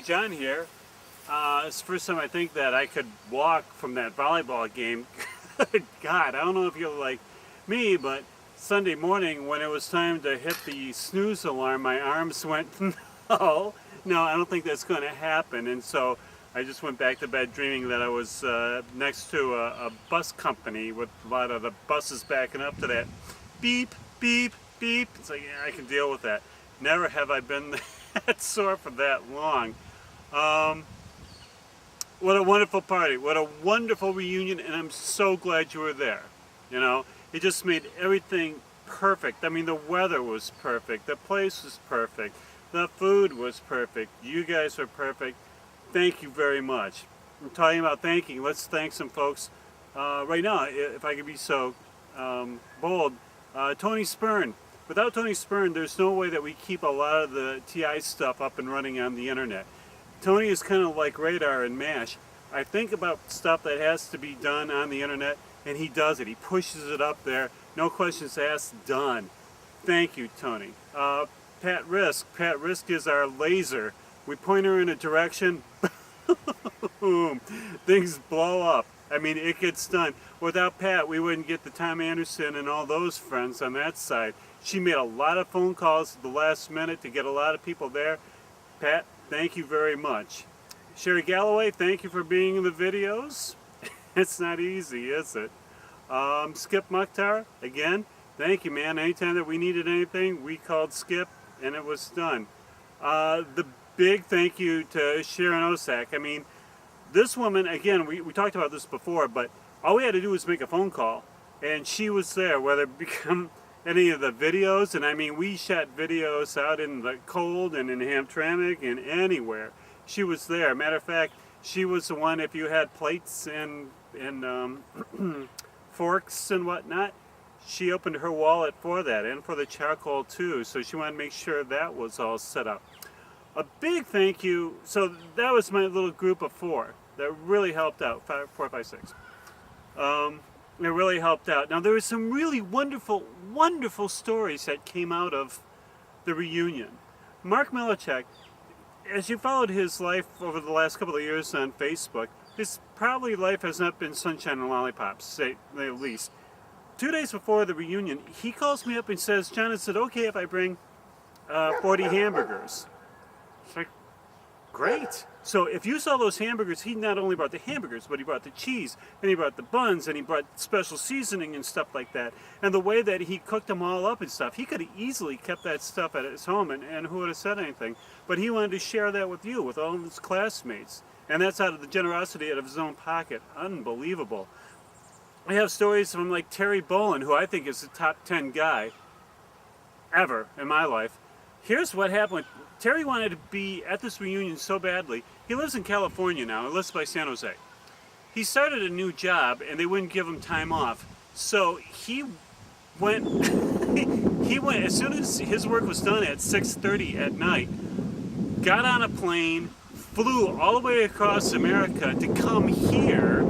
John here. It's the first time I think that I could walk from that volleyball game. God, I don't know if you're like me, but Sunday morning when it was time to hit the snooze alarm, my arms went, no, I don't think that's going to happen. And so I just went back to bed dreaming that I was next to a bus company with a lot of the buses backing up to that beep, beep, beep. It's like, yeah, I can deal with that. Never have I been that sore for that long. What a wonderful party. What a wonderful reunion, and I'm so glad you were there. You know, it just made everything perfect. I mean, the weather was perfect. The place was perfect. The food was perfect. You guys were perfect. Thank you very much. I'm talking about thanking. Let's thank some folks right now, if I could be so bold. Tony Spurn. Without Tony Spurn, there's no way that we keep a lot of the TI stuff up and running on the internet. Tony is kind of like Radar and MASH. I think about stuff that has to be done on the internet, and he does it. He pushes it up there. No questions asked, done. Thank you, Tony. Pat Risk. Pat Risk is our laser. We point her in a direction, boom, things blow up. I mean, it gets done. Without Pat, we wouldn't get the Tom Anderson and all those friends on that side. She made a lot of phone calls at the last minute to get a lot of people there. Pat, thank you very much. Sherry Galloway, thank you for being in the videos. It's not easy, is it? Skip Mukhtar, again, thank you, man. Anytime that we needed anything, we called Skip, and it was done. The big thank you to Sharon Osak. I mean, this woman, again, we talked about this before, but all we had to do was make a phone call, and she was there, whether it become any of the videos, and I mean, we shot videos out in the cold and in Hamtramck and anywhere. She was there. Matter of fact, she was the one, if you had plates and forks and whatnot, she opened her wallet for that, and for the charcoal too, so she wanted to make sure that was all set up. A big thank you. So that was my little group of four that really helped out. 4, 5, 6. It really helped out. Now there were some really wonderful, wonderful stories that came out of the reunion. Mark Milacek, as you followed his life over the last couple of years on Facebook, his probably life has not been sunshine and lollipops, say the least. 2 days before the reunion, he calls me up and says, John, is it okay if I bring 40 hamburgers? It's like, great. So if you saw those hamburgers, he not only brought the hamburgers, but he brought the cheese, and he brought the buns, and he brought special seasoning and stuff like that. And the way that he cooked them all up and stuff, he could have easily kept that stuff at his home, and who would have said anything? But he wanted to share that with you, with all of his classmates. And that's out of the generosity out of his own pocket. Unbelievable. I have stories from like Terry Bolin, who I think is the top 10 guy ever in my life. Here's what happened. Terry wanted to be at this reunion so badly. He lives in California now. He lives by San Jose. He started a new job, and they wouldn't give him time off. So he went. he went as soon as his work was done at 6:30 at night. Got on a plane, flew all the way across America to come here.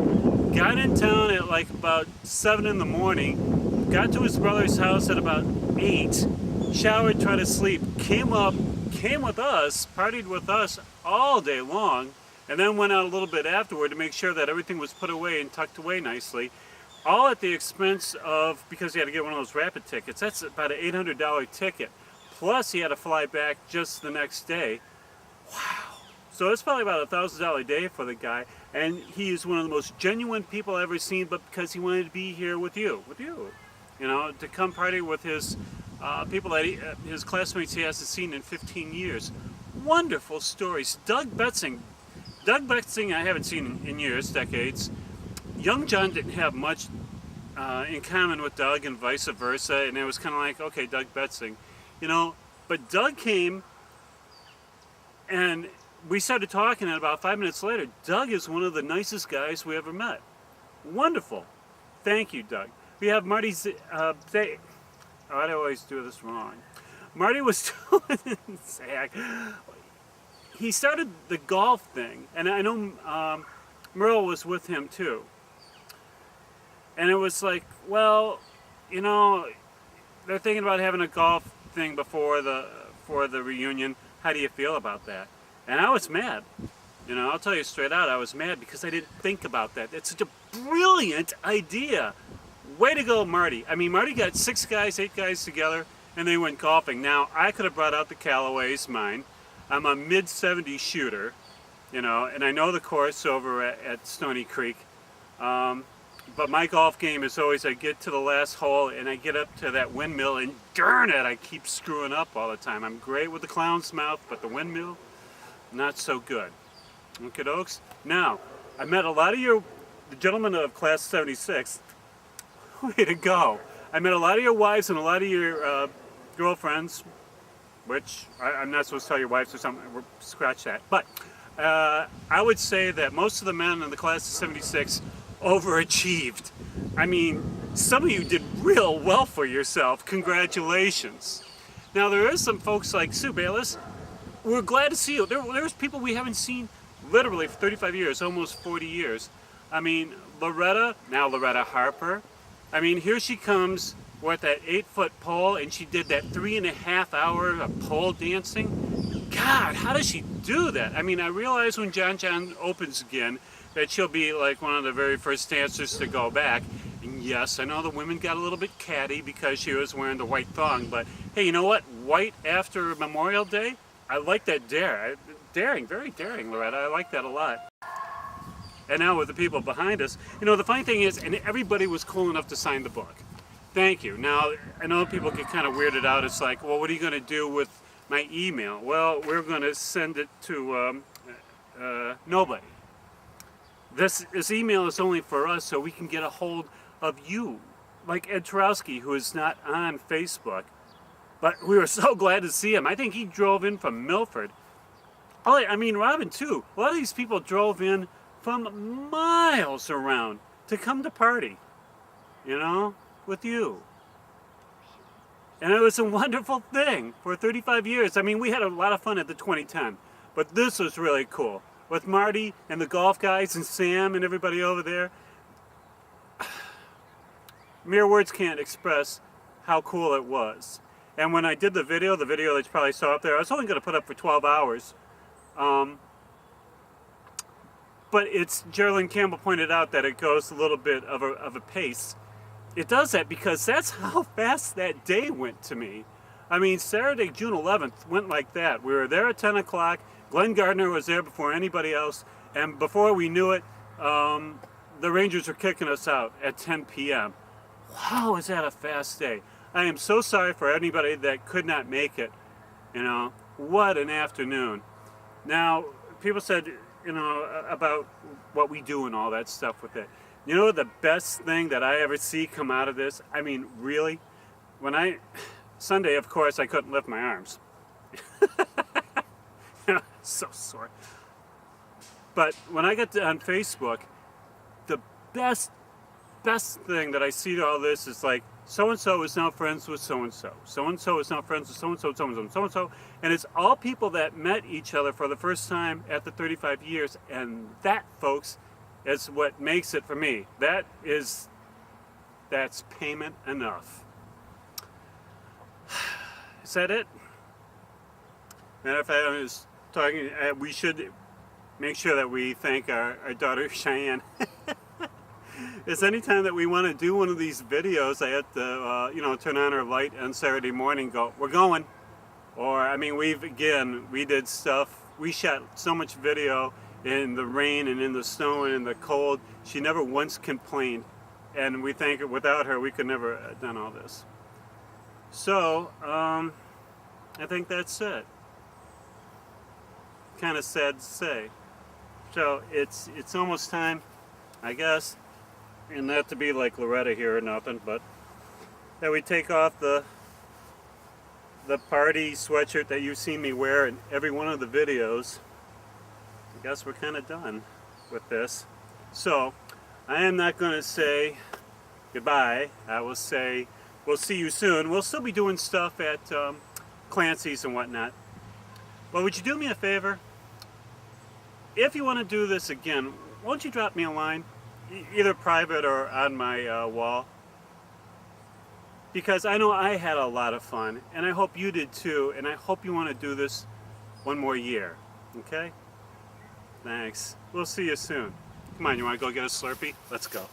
Got in town at like about 7 in the morning. Got to his brother's house at about 8. Showered, tried to sleep. Came up. Came with us, partied with us all day long, and then went out a little bit afterward to make sure that everything was put away and tucked away nicely, all at the expense of, because he had to get one of those rapid tickets. That's about an $800 ticket. Plus he had to fly back just the next day. Wow. So it's probably about a $1,000 day for the guy, and he is one of the most genuine people I've ever seen, but because he wanted to be here with you, you know, to come party with his people that his classmates he hasn't seen in 15 years. Wonderful stories. Doug Betzing I haven't seen in years, decades. Young John didn't have much in common with Doug and vice versa, and it was kind of like, okay, Doug Betzing, you know, but Doug came and we started talking, and about 5 minutes later, Doug is one of the nicest guys we ever met. Wonderful. Thank you, Doug. We have Marty I always do this wrong. Marty was doing Zach. He started the golf thing, and I know Merle was with him too. And it was like, well, you know, they're thinking about having a golf thing before the reunion. How do you feel about that? And I was mad. You know, I'll tell you straight out, I was mad because I didn't think about that. It's such a brilliant idea. Way to go, Marty. I mean, Marty got 6 guys, 8 guys together, and they went golfing. Now, I could have brought out the Callaways, mine. I'm a mid-70s shooter, you know, and I know the course over at Stony Creek. But my golf game is always I get to the last hole and I get up to that windmill and darn it, I keep screwing up all the time. I'm great with the clown's mouth, but the windmill, not so good. Okay, dokes. Now, I met a lot of the gentlemen of Class 76. Way to go. I met a lot of your wives and a lot of your girlfriends, which I'm not supposed to tell your wives or something, scratch that. But I would say that most of the men in the Class of 76 overachieved. I mean, some of you did real well for yourself. Congratulations. Now, there is some folks like Sue Bayless. We're glad to see you. There's people we haven't seen literally for 35 years, almost 40 years. I mean, Loretta Harper. I mean, here she comes with that 8-foot pole, and she did that 3.5 hour of pole dancing. God, how does she do that? I mean, I realize when John opens again that she'll be like one of the very first dancers to go back. And yes, I know the women got a little bit catty because she was wearing the white thong, but hey, you know what? White after Memorial Day? I like that daring, very daring, Loretta. I like that a lot. And now with the people behind us, you know, the funny thing is, and everybody was cool enough to sign the book. Thank you. Now, I know people get kind of weirded out. It's like, well, what are you going to do with my email? Well, we're going to send it to nobody. This email is only for us so we can get a hold of you. Like Ed Tarowski, who is not on Facebook. But we were so glad to see him. I think he drove in from Milford. Oh, I mean, Robin, too. A lot of these people drove in from miles around to come to party, you know, with you. And it was a wonderful thing for 35 years. I mean, we had a lot of fun at the 2010, but this was really cool. With Marty and the golf guys and Sam and everybody over there. Mere words can't express how cool it was. And when I did the video that you probably saw up there, I was only going to put up for 12 hours. But it's, Geraldine Campbell pointed out that it goes a little bit of a pace. It does that because that's how fast that day went to me. I mean, Saturday, June 11th went like that. We were there at 10 o'clock. Glenn Gardner was there before anybody else. And before we knew it, the Rangers were kicking us out at 10 p.m. Wow, is that a fast day? I am so sorry for anybody that could not make it. You know, what an afternoon. Now, people said, you know, about what we do and all that stuff with it. You know the best thing that I ever see come out of this? I mean, really? Sunday, of course, I couldn't lift my arms. So sore. But when I got on Facebook, the best thing that I see to all this is like, so-and-so is now friends with so-and-so. So-and-so is now friends with so-and-so, so-and-so, so-and-so. And it's all people that met each other for the first time after 35 years. And that, folks, is what makes it for me. That's payment enough. Is that it? Matter of fact, I was talking, we should make sure that we thank our daughter Cheyenne. It's anytime that we want to do one of these videos, I have to, you know, turn on our light on Saturday morning, go, we're going. Or, I mean, we did stuff, we shot so much video in the rain and in the snow and in the cold. She never once complained. And we think without her, we could never have done all this. So, I think that's it. Kind of sad to say. So, it's almost time, I guess, and not to be like Loretta here or nothing, but that we take off the party sweatshirt that you've seen me wear in every one of the videos. I guess we're kind of done with this. So, I am not going to say goodbye. I will say we'll see you soon. We'll still be doing stuff at Clancy's and whatnot. But would you do me a favor? If you want to do this again, won't you drop me a line? Either private or on my wall. Because I know I had a lot of fun, and I hope you did too, and I hope you want to do this one more year. Okay? Thanks. We'll see you soon. Come on, you want to go get a Slurpee? Let's go.